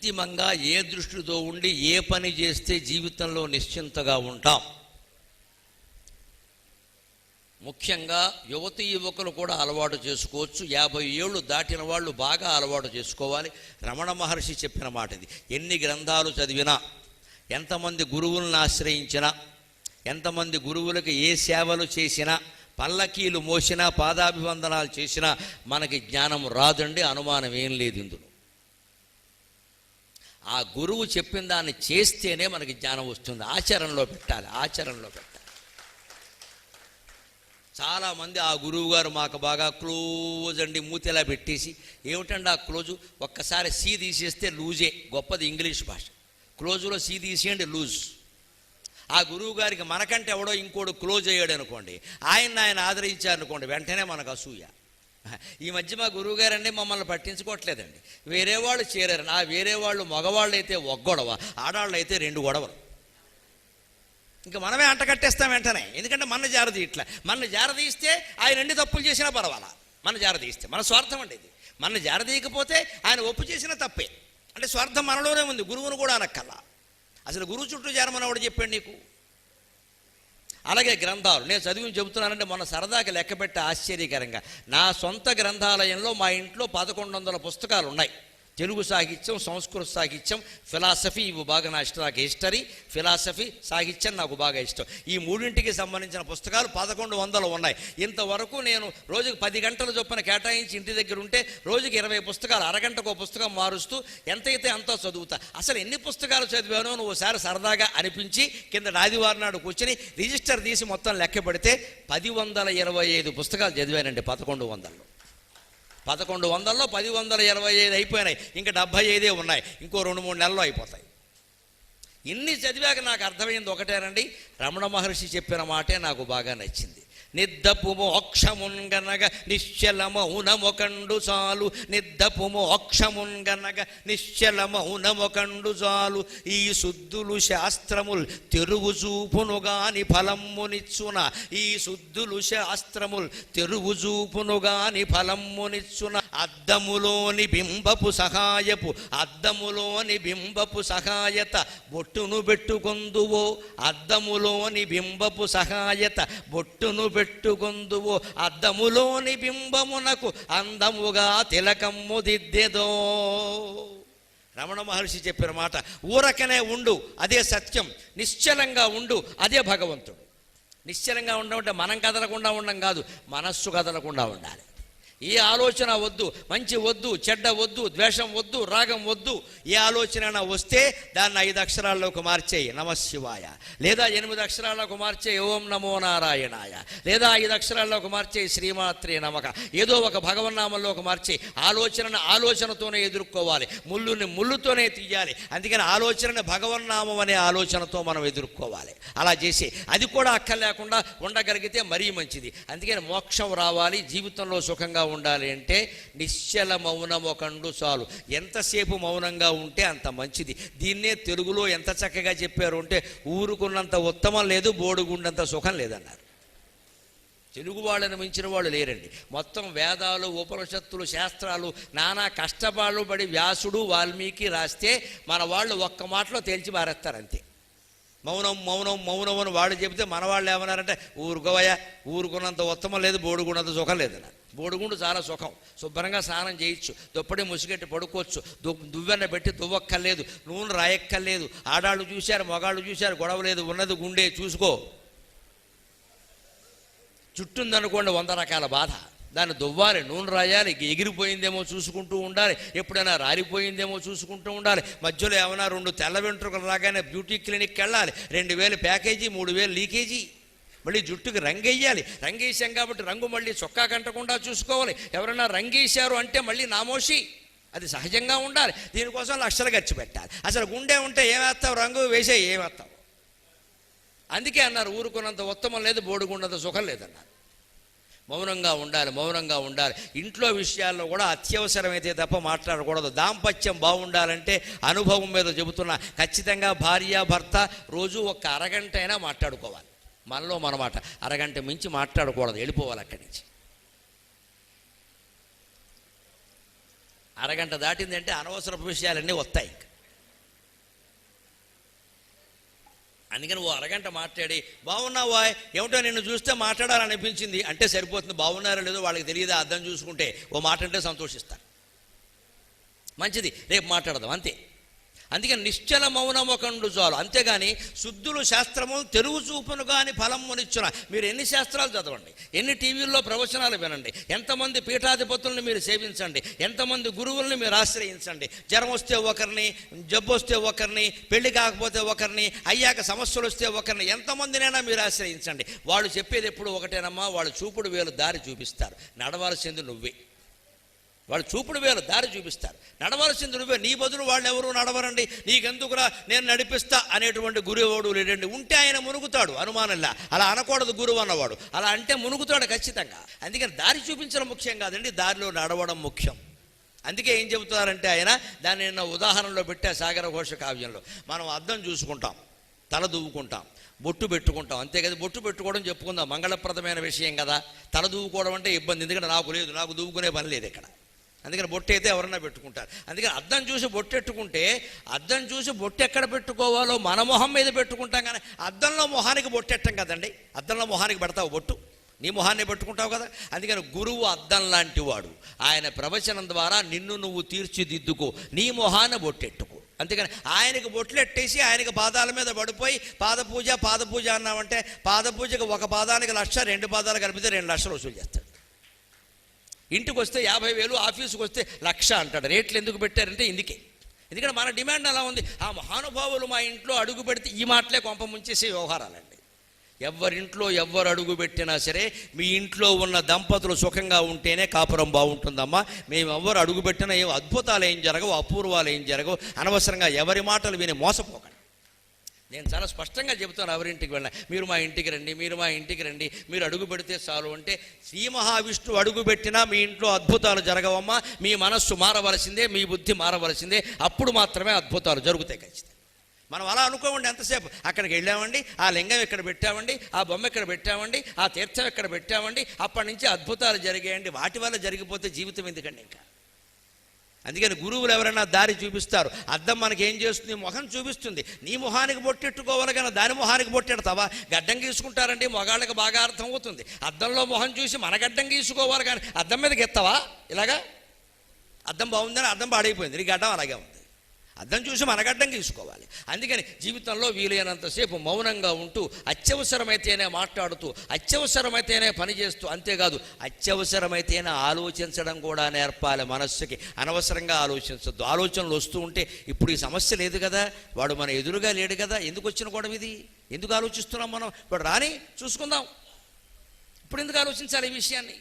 అంతిమంగా ఏ దృష్టితో ఉండి ఏ పని చేస్తే జీవితంలో నిశ్చింతగా ఉంటాం. ముఖ్యంగా యువతీ యువకులు కూడా అలవాటు చేసుకోవచ్చు. 50 ఏళ్ళు దాటిన వాళ్ళు బాగా అలవాటు చేసుకోవాలి. రమణ మహర్షి చెప్పిన మాట ఇది. ఎన్ని గ్రంథాలు చదివినా, ఎంతమంది గురువులను ఆశ్రయించినా, ఎంతమంది గురువులకు ఏ సేవలు చేసినా, పల్లకీలు మోసినా, పాదాభివందనాలు చేసినా మనకి జ్ఞానం రాదండి. అనుమానం ఏం లేదు ఇందులో. ఆ గురువు చెప్పిన దాన్ని చేస్తేనే మనకి జ్ఞానం వస్తుంది. ఆచరణలో పెట్టాలి, ఆచరణలో పెట్టాలి. చాలామంది ఆ గురువు గారు మాకు బాగా క్లోజ్ అండి, మూతిలా పెట్టేసి, ఏమిటండి ఆ క్లోజు, ఒక్కసారి సీ తీసేస్తే లూజే, గొప్పది ఇంగ్లీష్ భాష. క్లోజులో సీ తీసేయండి లూజ్. ఆ గురువు గారికి మనకంటే ఎవడో ఇంకోడు క్లోజ్ అయ్యాడు అనుకోండి, ఆయన ఆదరించారనుకోండి, వెంటనే మనకు అసూయ. ఈ మధ్య మా గురువు గారండి మమ్మల్ని పట్టించుకోవట్లేదండి, వేరే వాళ్ళు చేరారు. ఆ వేరే వాళ్ళు మగవాళ్ళు అయితే ఒక గొడవ, ఆడవాళ్ళు అయితే 2 గొడవలు. ఇంకా మనమే అంటకట్టేస్తాం వెంటనే. ఎందుకంటే మన జారది ఇట్లా, మన జారదీస్తే ఆయన 2 తప్పులు చేసినా పర్వాలా. మన జారదీస్తే మన స్వార్థం అండి ఇది. మన జారదీయకపోతే ఆయన ఒప్పు చేసినా తప్పే. అంటే స్వార్థం మనలోనే ఉంది, గురువును కూడా అనక్కల్లా. అసలు గురువు చుట్టూ చేరమని చెప్పాడు నీకు. అలాగే గ్రంథాలు నేను చదివి చెబుతున్నానంటే మొన్న సరదాకి లెక్కపెట్టే ఆశ్చర్యకరంగా నా సొంత గ్రంథాలయంలో మా ఇంట్లో 1100 పుస్తకాలు ఉన్నాయి. తెలుగు సాహిత్యం, సంస్కృత సాహిత్యం, ఫిలాసఫీ, ఇవి బాగా నా ఇష్టం. నాకు హిస్టరీ, ఫిలాసఫీ, సాహిత్యం నాకు బాగా ఇష్టం. ఈ మూడింటికి సంబంధించిన పుస్తకాలు 1100 ఉన్నాయి. ఇంతవరకు నేను రోజుకు 10 గంటల చొప్పున కేటాయించి ఇంటి దగ్గర ఉంటే రోజుకి 20 పుస్తకాలు, అరగంటకు ఒక పుస్తకం మారుస్తూ ఎంతైతే అంతా చదువుతా. అసలు ఎన్ని పుస్తకాలు చదివానో ఒకసారి సరదాగా అనిపించి కింద ఆదివారం నాడు కూర్చొని రిజిస్టర్ తీసి మొత్తం లెక్క పెడితే 1025 పుస్తకాలు చదివానండి. 1100లో 1025 అయిపోయినాయి. ఇంకా 75 ఉన్నాయి. ఇంకో 2-3 నెలల్లో అయిపోతాయి. ఇన్ని చదివాక నాకు అర్థమైంది ఒకటేనండి, రమణ మహర్షి చెప్పిన మాటే నాకు బాగా నచ్చింది. నిద్దపు మోక్షమున్గనగ నిశ్చల మౌనమొకండు చాలు, నిద్దపు మోక్షమున్గనగ నిశ్చల మౌనమొకండు చాలు, ఈ శుద్ధులు శాస్త్రముల్ తెరువు చూపునుగాని ఫలమ్మునిచ్చున, ఈ శుద్ధులు శాస్త్రముల్ తెరువు చూపునుగాని ఫలమ్మునిచ్చున, అద్దములోని బింబపు సహాయపు, అద్దములోని బింబపు సహాయత బొట్టును పెట్టుకొందువో, అద్దములోని బింబపు సహాయత బొట్టును పెట్టుకొందువో, అద్దములోని బింబమునకు అందముగా తిలకమ్ము దిద్దెదో. రమణ మహర్షి చెప్పిన మాట. ఊరకనే ఉండు, అదే సత్యం. నిశ్చలంగా ఉండు, అదే భగవంతుడు. నిశ్చలంగా ఉండమంటే మనం కదలకుండా ఉండం కాదు, మనస్సు కదలకుండా ఉండాలి. ఏ ఆలోచన వద్దు, మంచి వద్దు, చెడ్డ వద్దు, ద్వేషం వద్దు, రాగం వద్దు. ఏ ఆలోచన వస్తే దాన్ని 5 అక్షరాల్లోకి మార్చేయి నమశివాయ, లేదా 8 అక్షరాల్లోకి మార్చేయి ఓం నమో నారాయణాయ, లేదా 5 అక్షరాల్లోకి మార్చేయి శ్రీమాత్రే నమః. ఏదో ఒక భగవన్నామంలోకి మార్చేయి. ఆలోచనను ఆలోచనతోనే ఎదుర్కోవాలి, ముళ్ళుని ముళ్ళుతోనే తీయాలి. అందుకని ఆలోచనని భగవన్నామం అనే ఆలోచనతో మనం ఎదుర్కోవాలి. అలా చేసి అది కూడా అక్కర్లేకుండా ఉండగలిగితే మరీ మంచిది. అందుకని మోక్షం రావాలి, జీవితంలో సుఖంగా ఉండాలి అంటే నిశ్చల మౌనం ఒకండు చాలు. ఎంతసేపు మౌనంగా ఉంటే అంత మంచిది. దీన్నే తెలుగులో ఎంత చక్కగా చెప్పారు అంటే, ఊరుకున్నంత ఉత్తమం లేదు, బోడుగుండంత సుఖం లేదన్నారు. తెలుగు వాళ్ళని మించిన వాళ్ళు లేరండి. మొత్తం వేదాలు, ఉపనిషత్తులు, శాస్త్రాలు నానా కష్టపాళ్ళు పడి వ్యాసుడు, వాల్మీకి రాస్తే మన వాళ్ళు ఒక్క మాటలో తేల్చి మారేస్తారు అంతే. మౌనం మౌనం మౌనం అని వాడు చెబితే మన వాళ్ళు ఏమన్నారంటే, ఊరుకోవయ్య, ఊరుకున్నంత ఉత్తమం లేదు, బోడుగున్నంత సుఖం లేదన్నారు. బోడుగుండు చాలా సుఖం, శుభ్రంగా స్నానం చేయొచ్చు, దుప్పటి ముసిగెట్టి పడుకోవచ్చు, దువ్వెన్న పెట్టి దువ్వక్కర్లేదు, నూనె రాయక్కర్లేదు. ఆడాళ్ళు చూశారు, మగాళ్ళు చూశారు, గొడవ లేదు, ఉన్నది గుండె చూసుకో. చుట్టుందనుకోండి 100 రకాల బాధ, దాన్ని దువ్వాలి, నూనె రాయాలి, ఎగిరిపోయిందేమో చూసుకుంటూ ఉండాలి, ఎప్పుడైనా రారిపోయిందేమో చూసుకుంటూ ఉండాలి. మధ్యలో ఏమైనా 2 తెల్ల వెంట్రుకలు రాగానే బ్యూటీ క్లినిక్కి వెళ్ళాలి, 2000 ప్యాకేజీ, 3000 లీకేజీ. మళ్ళీ జుట్టుకి రంగేయాలి, రంగేసాం కాబట్టి రంగు మళ్ళీ చొక్కా కంటకుండా చూసుకోవాలి. ఎవరైనా రంగేశారు అంటే మళ్ళీ నామోషి, అది సహజంగా ఉండాలి. దీనికోసం లక్షలు ఖర్చు పెట్టాలి. అసలు గుండె ఉంటే ఏమేస్తావు, రంగు వేసే ఏమేస్తావు. అందుకే అన్నారు ఊరుకున్నంత ఉత్తమం లేదు, బోడుకున్నంత సుఖం లేదన్నారు. మౌనంగా ఉండాలి, మౌనంగా ఉండాలి. ఇంట్లో విషయాల్లో కూడా అత్యవసరమైతే తప్ప మాట్లాడకూడదు. దాంపత్యం బాగుండాలంటే అనుభవం మీద చెబుతున్నా, ఖచ్చితంగా భార్య భర్త రోజు 1 అరగంట అయినా మాట్లాడుకోవాలి. మనలో మనమాట అరగంట మించి మాట్లాడకూడదు, వెళ్ళిపోవాలి అక్కడి నుంచి. అరగంట దాటిందంటే అనవసరపు విషయాలన్నీ వస్తాయి. అందుకని ఓ అరగంట మాట్లాడి బాగున్నావా, ఏమిటో నిన్ను చూస్తే మాట్లాడాలనిపించింది అంటే సరిపోతుంది. బాగున్నారో లేదో వాళ్ళకి తెలియదా, అర్థం చూసుకుంటే ఓ మాట అంటే సంతోషిస్తారు. మంచిది, రేపు మాట్లాడదాం అంతే. అందుకని నిశ్చల మౌనమొకండు చాలు. అంతేగాని శుద్ధులు శాస్త్రము తెరువు చూపును కానీ ఫలమునిచ్చున. మీరు ఎన్ని శాస్త్రాలు చదవండి, ఎన్ని టీవీల్లో ప్రవచనాలు వినండి, ఎంతమంది పీఠాధిపతుల్ని మీరు సేవించండి, ఎంతమంది గురువుల్ని మీరు ఆశ్రయించండి, జ్వరం వస్తే ఒకరిని, జబ్బు వస్తే ఒకరిని, పెళ్లి కాకపోతే ఒకరిని, అయ్యాక సమస్యలు వస్తే ఒకరిని, ఎంతమందినైనా మీరు ఆశ్రయించండి. వాళ్ళు చెప్పేది ఎప్పుడు ఒకటేనమ్మా, వాళ్ళు చూపుడు వేలు దారి చూపిస్తారు, నడవలసింది నువ్వే. వాళ్ళు చూపుడు వేలు దారి చూపిస్తారు, నడవలసింది నువ్వే. నీ బదులు వాళ్ళు ఎవరు నడవరండి, నీకెందుకురా నేను నడిపిస్తా అనేటువంటి గురువుడు లేడండి. ఉంటే ఆయన మునుగుతాడు, అనుమానంలా. అలా అనకూడదు గురువు అన్నవాడు, అలా అంటే మునుగుతాడు ఖచ్చితంగా. అందుకని దారి చూపించడం ముఖ్యం కాదండి, దారిలో నడవడం ముఖ్యం. అందుకే ఏం చెబుతున్నారంటే ఆయన, దాన్ని నిన్న ఉదాహరణలో పెట్టే సాగర ఘోష కావ్యంలో, మనం అద్దం చూసుకుంటాం, తల దువ్వుకుంటాం, బొట్టు పెట్టుకుంటాం, అంతే కదా. బొట్టు పెట్టుకోవడం చెప్పుకుందాం, మంగళప్రదమైన విషయం కదా. తల దువ్వుకోవడం అంటే ఇబ్బంది, ఎందుకంటే నాకు లేదు, నాకు దువ్వుకునే పని లేదు ఇక్కడ. అందుకని బొట్టు అయితే ఎవరన్నా పెట్టుకుంటారు. అందుకని అద్దం చూసి బొట్టెట్టుకుంటే, అద్దం చూసి బొట్టు ఎక్కడ పెట్టుకోవాలో మన మొహం మీద పెట్టుకుంటాం, కానీ అద్దంలో మొహానికి బొట్టెట్టం కదండి. అద్దంలో మొహానికి పెడతావు బొట్టు, నీ మొహాన్ని పెట్టుకుంటావు కదా. అందుకని గురువు అద్దం లాంటి వాడు, ఆయన ప్రవచనం ద్వారా నిన్ను నువ్వు తీర్చిదిద్దుకో, నీ మొహాన్ని బొట్టెట్టుకో. అంతేగాని ఆయనకి బొట్లు ఎట్టేసి ఆయనకి పాదాల మీద పడిపోయి పాద పూజ అన్నామంటే, పాదపూజకు ఒక పాదానికి 1,00,000, 2 పాదాలు కలిపితే 2 లక్షలు వసూలు చేస్తాడు. ఇంటికి వస్తే 50,000, ఆఫీసుకు వస్తే 1,00,000 అంటాడు. రేట్లు ఎందుకు పెట్టారంటే ఇందుకే. ఎందుకంటే మన డిమాండ్ అలా ఉంది. ఆ మహానుభావులు మా ఇంట్లో అడుగు పెడితే ఈ మాటలే కొంప ముంచేసే వ్యవహారాలండి. ఎవరింట్లో ఎవరు అడుగు పెట్టినా సరే, మీ ఇంట్లో ఉన్న దంపతులు సుఖంగా ఉంటేనే కాపురం బాగుంటుందమ్మా. మేము ఎవరు అడుగు పెట్టినా ఏం అద్భుతాలు ఏం జరగవు, అపూర్వాలు ఏం జరగవు. అనవసరంగా ఎవరి మాటలు విని మోసపోకండి. నేను చాలా స్పష్టంగా చెబుతాను, ఎవరింటికి వెళ్ళినా మీరు మా ఇంటికి రండి, మీరు మా ఇంటికి రండి, మీరు అడుగు పెడితే చాలు అంటే, శ్రీ మహావిష్ణువు అడుగు పెట్టినా మీ ఇంట్లో అద్భుతాలు జరగవమ్మా. మీ మనస్సు మారవలసిందే, మీ బుద్ధి మారవలసిందే, అప్పుడు మాత్రమే అద్భుతాలు జరుగుతాయి ఖచ్చితంగా. మనం అలా అనుకోమండి, ఎంతసేపు అక్కడికి వెళ్ళామండి, ఆ లింగం ఇక్కడ పెట్టామండి, ఆ బొమ్మ ఇక్కడ పెట్టామండి, ఆ తీర్థం ఇక్కడ పెట్టామండి, అప్పటి నుంచి అద్భుతాలు జరిగాయండి. వాటి వల్ల జరిగిపోతే జీవితం ఎందుకండి ఇంకా. అందుకని గురువులు ఎవరైనా దారి చూపిస్తారు. అద్దం మనకి ఏం చేస్తుంది, మొహం చూపిస్తుంది. నీ మొహానికి బొట్టెట్టుకోవాలి కానీ దాని మొహానికి బొట్టెడతావా? గడ్డం గీసుకుంటారండి, మగాళ్ళకి బాగా అర్థం అవుతుంది. అద్దంలో మొహం చూసి మన గడ్డం గీసుకోవాలి కానీ అద్దం మీద గెత్తవా? ఇలాగా అద్దం బాగుందని అద్దం పాడైపోయింది, నీ గడ్డం అలాగే ఉంది. అద్దం చూసి మన గడ్డం గీసుకోవాలి. అందుకని జీవితంలో వీలైనంతసేపు మౌనంగా ఉంటూ, అత్యవసరమైతేనే మాట్లాడుతూ, అత్యవసరమైతేనే పనిచేస్తూ, అంతేకాదు అత్యవసరమైతేనే ఆలోచించడం కూడా నేర్పాలి మనస్సుకి. అనవసరంగా ఆలోచించద్దు. ఆలోచనలు వస్తూ ఉంటే, ఇప్పుడు ఈ సమస్య లేదు కదా, వాడు మన ఎదురుగా లేడు కదా, ఎందుకు వచ్చిన గొడవ ఇది, ఎందుకు ఆలోచిస్తున్నాం మనం? ఇప్పుడు రాని చూసుకుందాం, ఇప్పుడు ఎందుకు ఆలోచించాలి ఈ విషయాన్ని?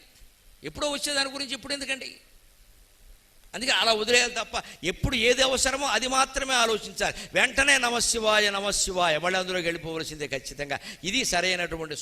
ఎప్పుడో వచ్చేదాని గురించి ఇప్పుడు ఎందుకండి? అందుకే అలా వదిలేయాలి తప్ప, ఎప్పుడు ఏది అవసరమో అది మాత్రమే ఆలోచించాలి. వెంటనే నమశివాయ నమశివాయ మళ్ళీ అందులోకి వెళ్ళిపోవలసిందే ఖచ్చితంగా. ఇది సరైనటువంటి